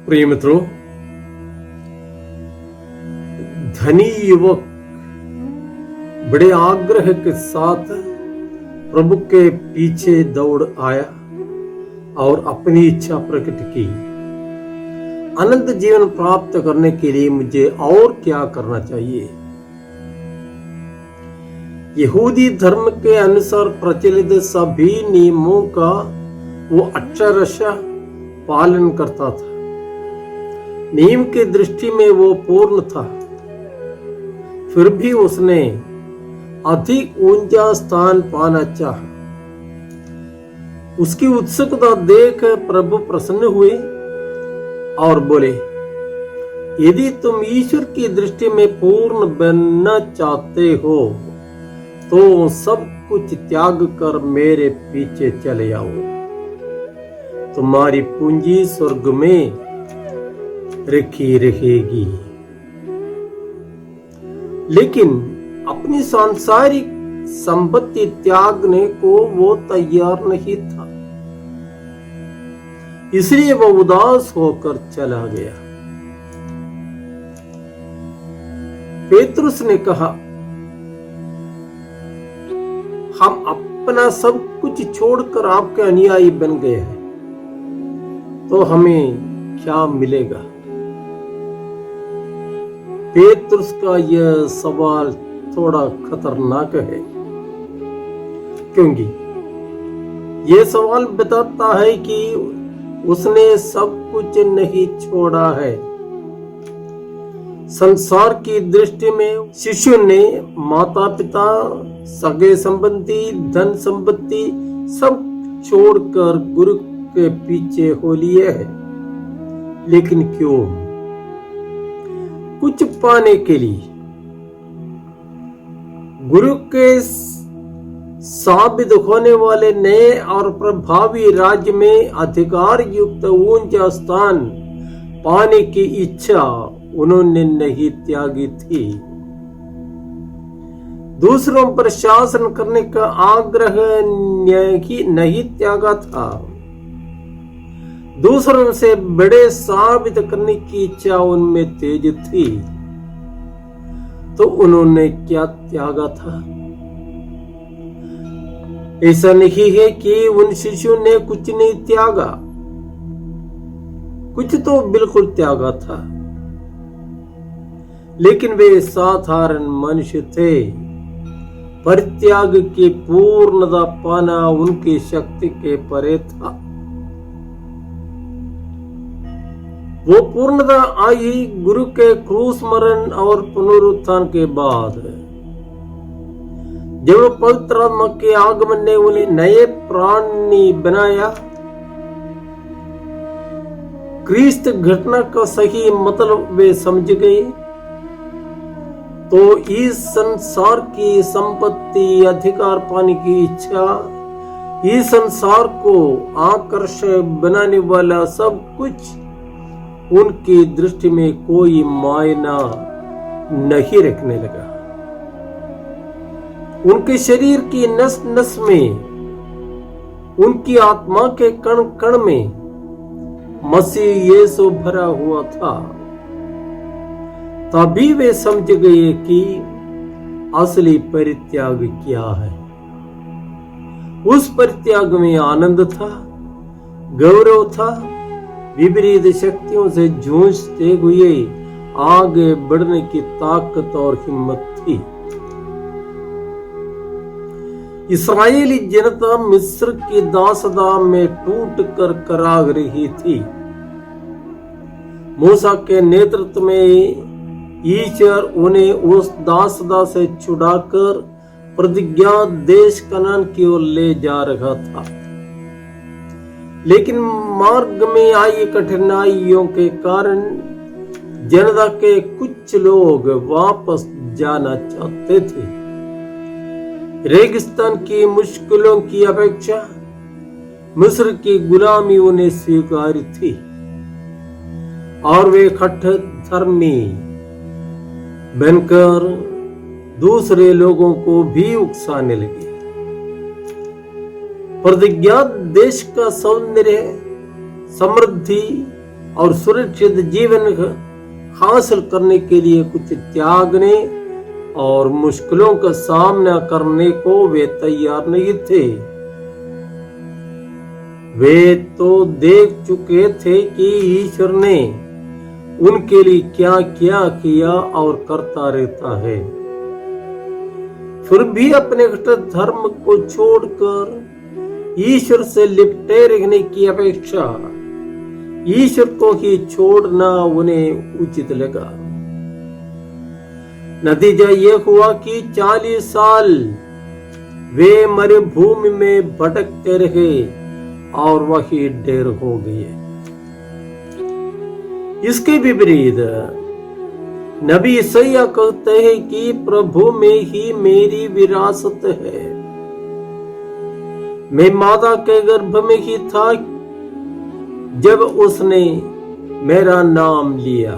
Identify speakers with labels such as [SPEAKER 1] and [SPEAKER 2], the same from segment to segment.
[SPEAKER 1] प्रिय मित्रों, धनी युवक बड़े आग्रह के साथ प्रभु के पीछे दौड़ आया और अपनी इच्छा प्रकट की। अनंत जीवन प्राप्त करने के लिए मुझे और क्या करना चाहिए? यहूदी धर्म के अनुसार प्रचलित सभी नियमों का वो अक्षरशः पालन करता था। नियम की दृष्टि में वो पूर्ण था, फिर भी उसने अधिक ऊंचा स्थान पाना चाहा। उसकी उत्सुकता देख प्रभु प्रसन्न हुए और बोले, यदि तुम ईश्वर की दृष्टि में पूर्ण बनना चाहते हो तो सब कुछ त्याग कर मेरे पीछे चले आओ। तुम्हारी पूंजी स्वर्ग में रखी रहेगी। लेकिन अपनी सांसारिक संपत्ति त्यागने को वो तैयार नहीं था, इसलिए वो उदास होकर चला गया। पेतरुस ने कहा, हम अपना सब कुछ छोड़कर आपके अनुयायी बन गए हैं, तो हमें क्या मिलेगा? पेतरुस का यह सवाल थोड़ा खतरनाक है, क्योंकि यह सवाल बताता है कि उसने सब कुछ नहीं छोड़ा है। संसार की दृष्टि में शिशु ने माता पिता, सगे संबंधी, धन संपत्ति सब छोड़कर गुरु के पीछे हो लिए है। लेकिन क्यों? कुछ पाने के लिए। गुरु के साबित होने वाले नए और प्रभावी राज्य में अधिकार युक्त ऊंचा स्थान पाने की इच्छा उन्होंने नहीं त्यागी थी। दूसरों पर शासन करने का आग्रह नहीं त्यागा था। दूसरों से बड़े साबित करने की इच्छा उनमें तेज थी। तो उन्होंने क्या त्यागा था? ऐसा नहीं है कि उन शिशु ने कुछ नहीं त्यागा, कुछ तो बिल्कुल त्यागा था। लेकिन वे साधारण मनुष्य थे। परित्याग की पूर्णता पाना उनकी शक्ति के परे था। वो पूर्णता आई गुरु के क्रूस मरण और पुनरुत्थान के बाद, जब पवित्र आत्मा के आगमन ने उन्हें नए प्राणी बनाया। क्रिस्त घटना का सही मतलब वे समझ गए तो इस संसार की संपत्ति, अधिकार पाने की इच्छा, इस संसार को आकर्षक बनाने वाला सब कुछ उनकी दृष्टि में कोई मायना नहीं रखने लगा। उनके शरीर की नस नस में, उनकी आत्मा के कण कण में मसीह यीशु भरा हुआ था। तभी वे समझ गए कि असली परित्याग क्या है। उस परित्याग में आनंद था, गौरव था, विपरीत शक्तियों से जूझते हुए आगे बढ़ने की ताकत और हिम्मत थी। इस्राएली जनता मिस्र की दासता में टूट कर कराह रही थी। मूसा के नेतृत्व में ईश्वर उन्हें उस दासता से छुड़ाकर प्रतिज्ञा देश कनान की ओर ले जा रहा था। लेकिन मार्ग में आई कठिनाइयों के कारण जनता के कुछ लोग वापस जाना चाहते थे। रेगिस्तान की मुश्किलों की अपेक्षा मिस्र की गुलामी उन्हें स्वीकार थी और वे कट्टरधर्मी बनकर दूसरे लोगों को भी उकसाने लगे। प्रतिज्ञात देश का सौंदर्य, समृद्धि और सुरक्षित जीवन हासिल करने के लिए कुछ त्यागने और मुश्किलों का सामना करने को वे तैयार नहीं थे। वे तो देख चुके थे कि ईश्वर ने उनके लिए क्या क्या किया और करता रहता है। फिर भी अपने धर्म को छोड़कर ईश्वर से लिपटे रहने की अपेक्षा ईश्वर को ही छोड़ना उन्हें उचित लगा। नतीजा यह हुआ कि 40 साल वे मरुभूमि में भटकते रहे और वही ढेर हो गए। इसके विपरीत नबी यशायाह कहते हैं कि प्रभु में ही मेरी विरासत है। मैं माता के गर्भ में ही था जब उसने मेरा नाम लिया।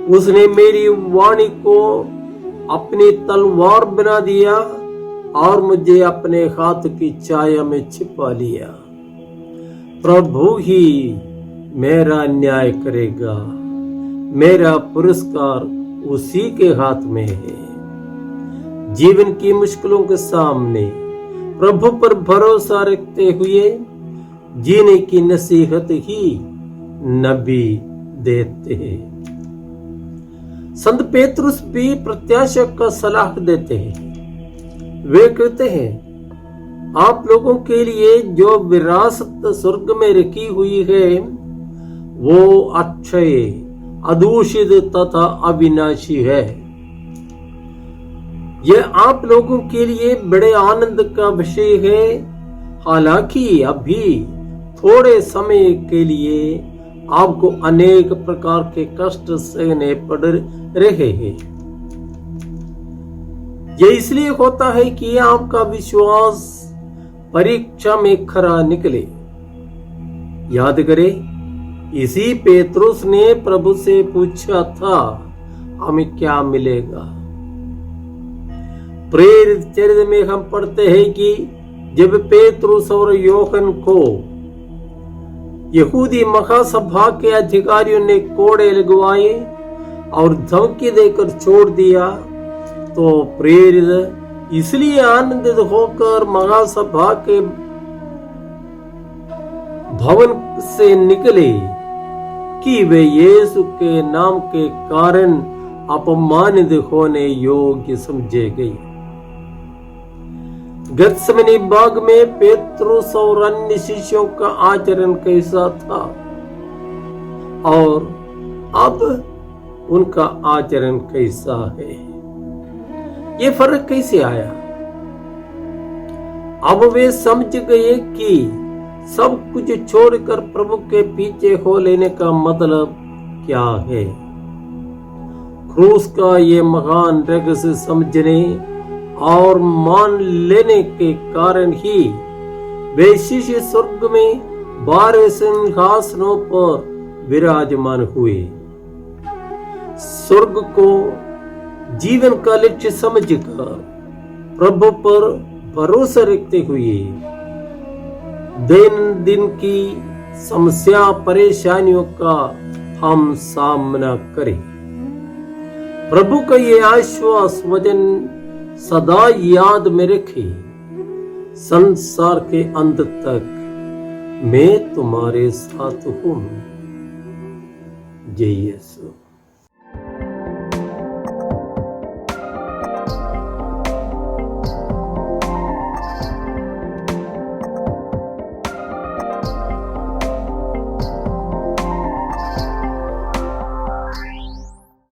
[SPEAKER 1] उसने मेरी वाणी को अपनी तलवार बना दिया और मुझे अपने हाथ की छाया में छिपा लिया। प्रभु ही मेरा न्याय करेगा, मेरा पुरस्कार उसी के हाथ में है। जीवन की मुश्किलों के सामने प्रभु पर भरोसा रखते हुए जीने की नसीहत ही नबी देते हैं। संत पेतरुस भी प्रत्याशा का सलाह देते हैं। वे कहते हैं, आप लोगों के लिए जो विरासत स्वर्ग में रखी हुई है वो अक्षय, अदूषित तथा अविनाशी है। यह आप लोगों के लिए बड़े आनंद का विषय है। हालांकि अभी थोड़े समय के लिए आपको अनेक प्रकार के कष्ट सहने पड़ रहे हैं। यह इसलिए होता है कि आपका विश्वास परीक्षा में खरा निकले। याद करें, इसी पेतरुस ने प्रभु से पूछा था, हमें क्या मिलेगा। प्रेरित चरित्र में हम पढ़ते हैं कि जब पेतरुस और यूहन्ना को यहूदी महासभा के अधिकारियों ने कोड़े लगवाए और धमकी देकर छोड़ दिया, तो प्रेरित इसलिए आनंदित होकर महासभा के भवन से निकले कि वे यीशु के नाम के कारण अपमानित होने योग्य समझे गए। गत्समनी बाग में पेतरुस और अन्य शिष्यों का आचरण कैसा था और अब उनका आचरण कैसा है, ये फर्क कैसे आया। अब वे समझ गए कि सब कुछ छोड़कर प्रभु के पीछे हो लेने का मतलब क्या है। क्रूस का ये महान रहस्य समझने और मान लेने के कारण ही वे शिष्य स्वर्ग में 12 सिंहासनों पर विराजमान हुए। स्वर्ग को जीवन का लक्ष्य समझकर प्रभु पर भरोसा रखते हुए दिन दिन की समस्या परेशानियों का हम सामना करें। प्रभु का ये आश्वास वचन सदा याद में रखे, संसार के अंत तक मैं तुम्हारे साथ हूं। जय यीशु।